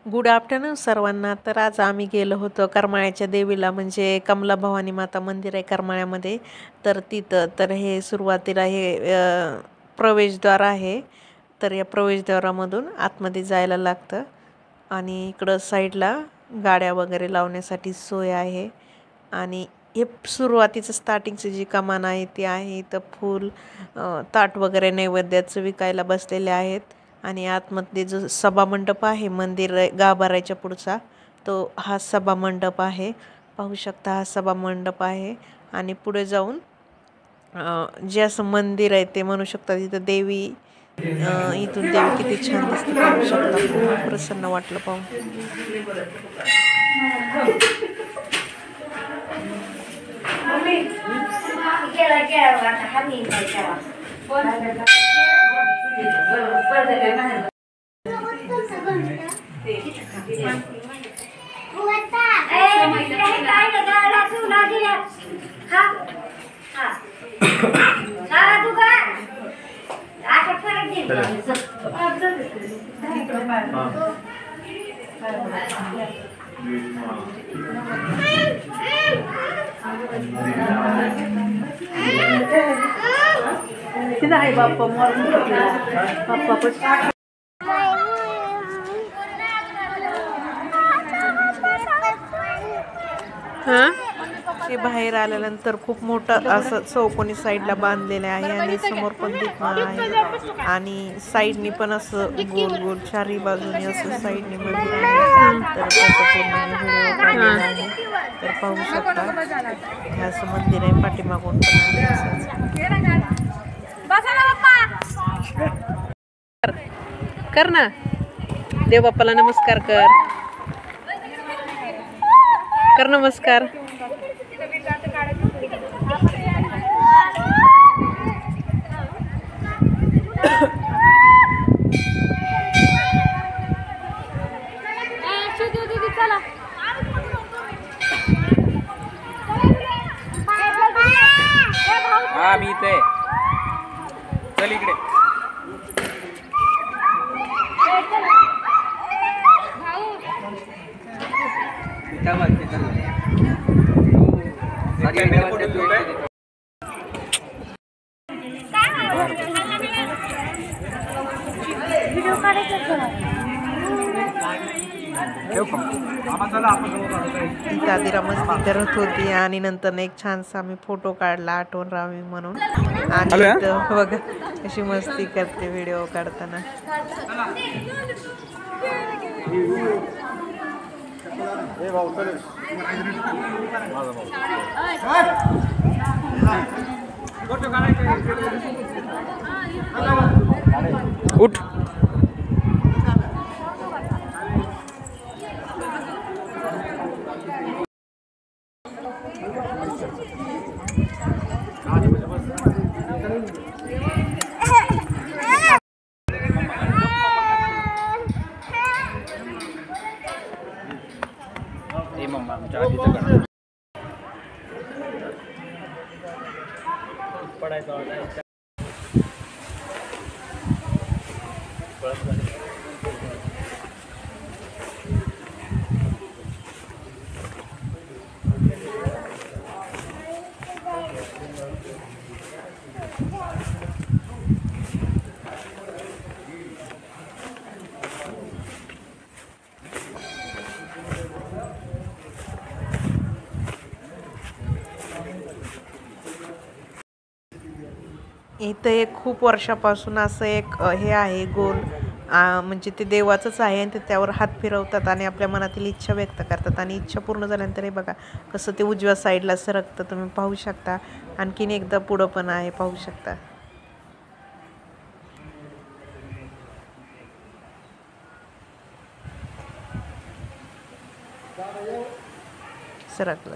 Good afternoon सर्वांना. तर आज आम्ही गेलो होतो करमाळ्याच्या देवीला, म्हणजे कमला भवानी माता मंदिर आहे करमाळ्यामध्ये. तर तिथं तर हे सुरुवातीला हे प्रवेशद्वार आहे. तर या प्रवेशद्वारामधून आतमध्ये जायला लागतं आणि इकडं साईडला गाड्या वगैरे लावण्यासाठी सोय आहे. आणि हे सुरुवातीचं स्टार्टिंगची जी कमान आहे ती आहे. इथं फूल ताट वगैरे नैवेद्याचं विकायला बसलेले आहेत. आणि आतमध्ये जो सभामंडप आहे मंदिर गाभाऱ्याच्या पुढचा, तो हा सभामंडप आहे. पाहू शकता हा सभामंडप आहे. आणि पुढे जाऊन जे असं मंदिर आहे ते म्हणू शकता. तिथं देवी, इथून देवी किती छान दिसते पाहू शकता. खूप प्रसन्न वाटलं पाहून. तिथं आहे बाप्पा बाप्पा हे बाहेर आल्यानंतर खूप मोठं असं चौकोनी साईडला बांधलेलं आहे. आणि समोर पण दीपमाळ आहे. आणि साईडनी पण असं गोल गोल चारही बाजूनी असं साईडनी मंदिर आहे. तर त्याचा पूर्ण व्हिडिओ काढलेला आहे. तर पाहू शकता हे असं मंदिर आहे. पाठीमागून पण कर ना, देव बाप्पाला नमस्कार कर. कर नमस्कार. हा मी इथे. चल इकडे. ती दादीरा मस्ती करत होती आणि नंतर एक छानसा आम्ही फोटो काढला आठवण राहावी म्हणून. आणि बघा कशी मस्ती करते व्हिडिओ काढताना. उठ. इथं एक खूप वर्षापासून असं एक हे आहे गोल, म्हणजे ते देवाचंच आहे. आणि ते त्यावर हात फिरवतात आणि आपल्या मनातील इच्छा व्यक्त करतात. आणि इच्छा पूर्ण झाल्यानंतर हे बघा कसं ते उजव्या साईडला सरकतं, तुम्ही पाहू शकता. आणखीन एकदा पुढं पण आहे, पाहू शकता. सरकलं.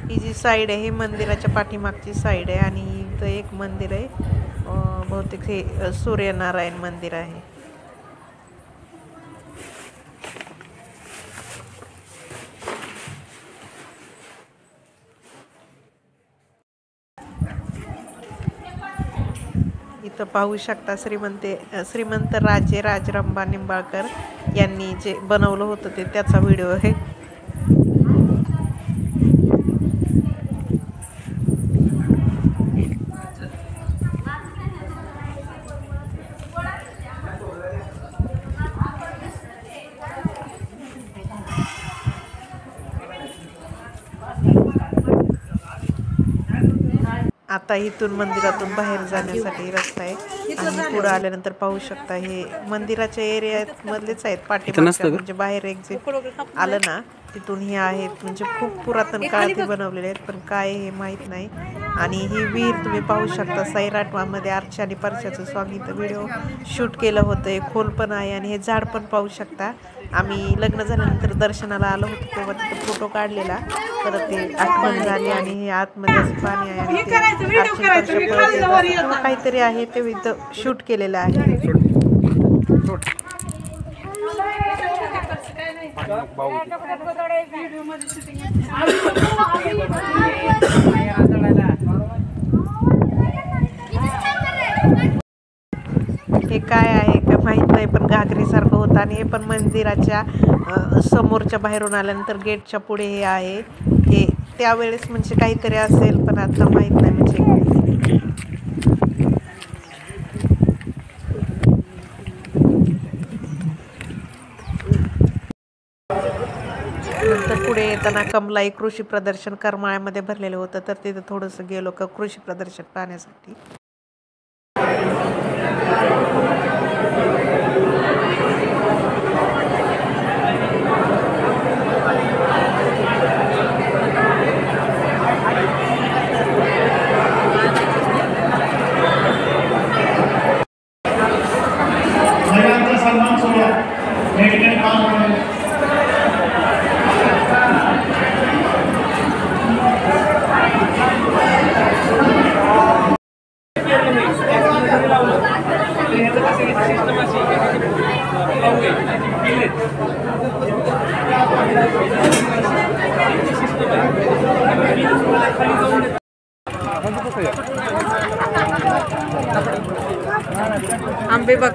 ही जी साईड आहे ही मंदिराच्या पाठीमागची साईड आहे. आणि इथं एक मंदिर आहे, बहुतेक हे सूर्यनारायण मंदिर आहे. इथं पाहू शकता श्रीमंत राजे राजरंभा निंबाळकर यांनी जे बनवलं होतं त्याचा व्हिडिओ आहे. आता इथून मंदिरातून बाहेर जाण्यासाठी रस्ता आहे आणि पुढे आल्यानंतर पाहू शकता हे मंदिराच्या एरियात मधलेच आहेत पाठीमागच्या, म्हणजे बाहेर एक्झिट आलं ना तिथून हे आहेत, म्हणजे खूप पुरातन काळात बनवलेले आहेत, पण काय हे माहीत नाही. आणि ही विहीर तुम्ही पाहू शकता सैराटमध्ये अर्चा आणि परशाचं सॉंग इथं व्हिडिओ शूट केलं होतं. हे खोल पण आहे आणि हे झाड पण पाहू शकता. आम्ही लग्न झाल्यानंतर दर्शनाला आलो होतो तेव्हा तिथे फोटो काढलेला, तर ते आठवण झाली. आणि हे आतमध्ये असं पाणी आहे आणि किंवा काहीतरी आहे ते इथं शूट केलेलं आहे. हे काय आहे का माहित नाही, पण घागरीसारखं होतं. आणि हे पण मंदिराच्या समोरच्या बाहेरून आल्यानंतर गेटच्या पुढे हे आहे. हे त्यावेळेस म्हणजे काहीतरी असेल, पण आता माहित नाही म्हणजे. नंतर पुढे येताना कमलाई कृषी प्रदर्शन करमाळ्यामध्ये भरलेलं होतं, तर तिथं थोडंसं गेलो का कृषी प्रदर्शन पाहण्यासाठी. आंबे बघ.